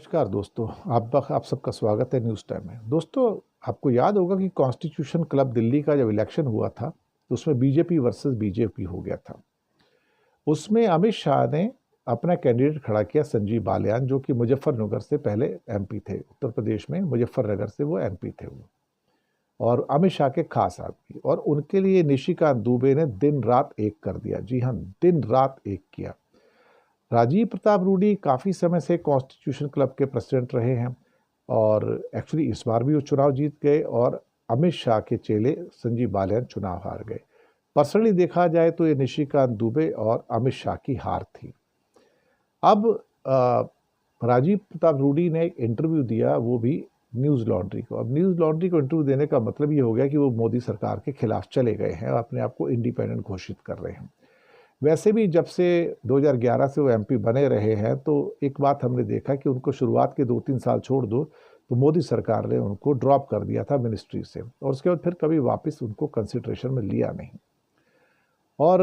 नमस्कार दोस्तों, आप सबका स्वागत है न्यूज़ टाइम में। दोस्तों, आपको याद होगा कि कॉन्स्टिट्यूशन क्लब दिल्ली का जब इलेक्शन हुआ था तो उसमें बीजेपी वर्सेस बीजेपी हो गया था। उसमें अमित शाह ने अपना कैंडिडेट खड़ा किया, संजीव बालियान, जो कि मुजफ्फरनगर से पहले एमपी थे। उत्तर प्रदेश में मुजफ्फरनगर से वो एमपी थे वो, और अमित शाह के खास आदमी। और उनके लिए निशिकांत दुबे ने दिन रात एक कर दिया। जी हाँ, दिन रात एक किया। राजीव प्रताप रूडी काफ़ी समय से कॉन्स्टिट्यूशन क्लब के प्रेसिडेंट रहे हैं, और एक्चुअली इस बार भी वो चुनाव जीत गए, और अमित शाह के चेले संजीव बालियान चुनाव हार गए। पर्सनली देखा जाए तो ये निशिकांत दुबे और अमित शाह की हार थी। अब राजीव प्रताप रूडी ने एक इंटरव्यू दिया, वो भी न्यूज़ लॉन्ड्री को। अब न्यूज़ लॉन्ड्री को इंटरव्यू देने का मतलब ये हो गया कि वो मोदी सरकार के खिलाफ चले गए हैं और अपने आप को इंडिपेंडेंट घोषित कर रहे हैं। वैसे भी जब से 2011 से वो एमपी बने रहे हैं, तो एक बात हमने देखा कि उनको शुरुआत के 2-3 साल छोड़ दो तो मोदी सरकार ने उनको ड्रॉप कर दिया था मिनिस्ट्री से, और उसके बाद फिर कभी वापस उनको कंसिडरेशन में लिया नहीं। और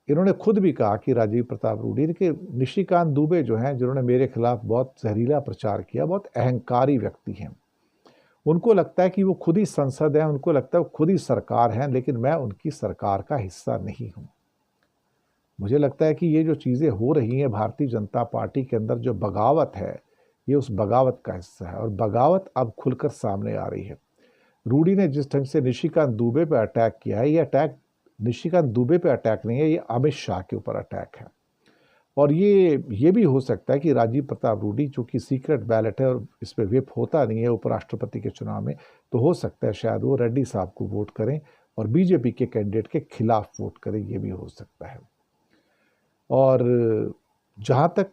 इन्होंने खुद भी कहा कि राजीव प्रताप रूडी के निशिकांत दुबे जो हैं, जिन्होंने मेरे खिलाफ बहुत जहरीला प्रचार किया, बहुत अहंकारी व्यक्ति हैं। उनको लगता है कि वो खुद ही संसद है, उनको लगता है वो खुद ही सरकार है, लेकिन मैं उनकी सरकार का हिस्सा नहीं हूँ। मुझे लगता है कि ये जो चीज़ें हो रही हैं भारतीय जनता पार्टी के अंदर, जो बगावत है, ये उस बगावत का हिस्सा है, और बगावत अब खुलकर सामने आ रही है। रूडी ने जिस ढंग से निशिकांत दुबे पे अटैक किया है, ये अटैक निशिकांत दुबे पे अटैक नहीं है, ये अमित शाह के ऊपर अटैक है। और ये भी हो सकता है कि राजीव प्रताप रूडी, जो कि सीक्रेट बैलेट है और इस पर व्हिप होता नहीं है उपराष्ट्रपति के चुनाव में, तो हो सकता है शायद वो रेड्डी साहब को वोट करें और बीजेपी के कैंडिडेट के खिलाफ वोट करें, ये भी हो सकता है। और जहाँ तक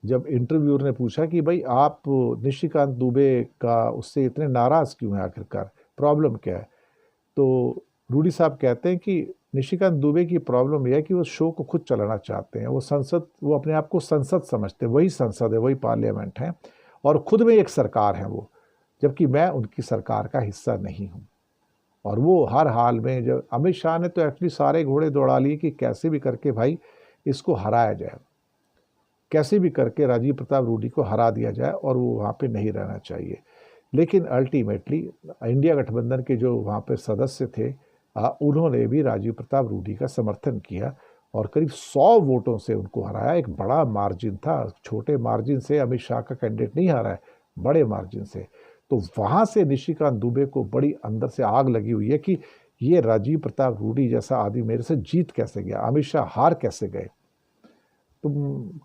जब इंटरव्यूअर ने पूछा कि भाई आप निशिकांत दुबे का उससे इतने नाराज़ क्यों हैं, आखिरकार प्रॉब्लम क्या है, तो रूडी साहब कहते हैं कि निशिकांत दुबे की प्रॉब्लम यह है कि वो शो को खुद चलाना चाहते हैं। वो अपने आप को संसद समझते हैं, वही संसद है, वही पार्लियामेंट है, और खुद में एक सरकार है वो, जबकि मैं उनकी सरकार का हिस्सा नहीं हूँ। और वो हर हाल में, जब अमित शाह ने तो एक्चुअली सारे घोड़े दौड़ा लिए कि कैसे भी करके भाई इसको हराया जाए, कैसे भी करके राजीव प्रताप रूडी को हरा दिया जाए, और वो वहाँ पे नहीं रहना चाहिए। लेकिन अल्टीमेटली इंडिया गठबंधन के जो वहाँ पे सदस्य थे, उन्होंने भी राजीव प्रताप रूडी का समर्थन किया और करीब 100 वोटों से उनको हराया। एक बड़ा मार्जिन था, छोटे मार्जिन से अमित शाह का कैंडिडेट नहीं हारा है, बड़े मार्जिन से। तो वहाँ से निशिकांत दुबे को बड़ी अंदर से आग लगी हुई है कि ये राजीव प्रताप रूडी जैसा आदमी मेरे से जीत कैसे गया, अमित शाह हार कैसे गए। तो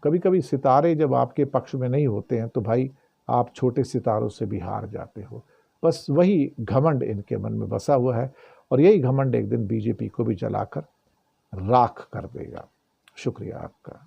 कभी कभी सितारे जब आपके पक्ष में नहीं होते हैं तो भाई आप छोटे सितारों से भी हार जाते हो। बस वही घमंड इनके मन में बसा हुआ है, और यही घमंड एक दिन बीजेपी को भी जलाकर राख कर देगा। शुक्रिया आपका।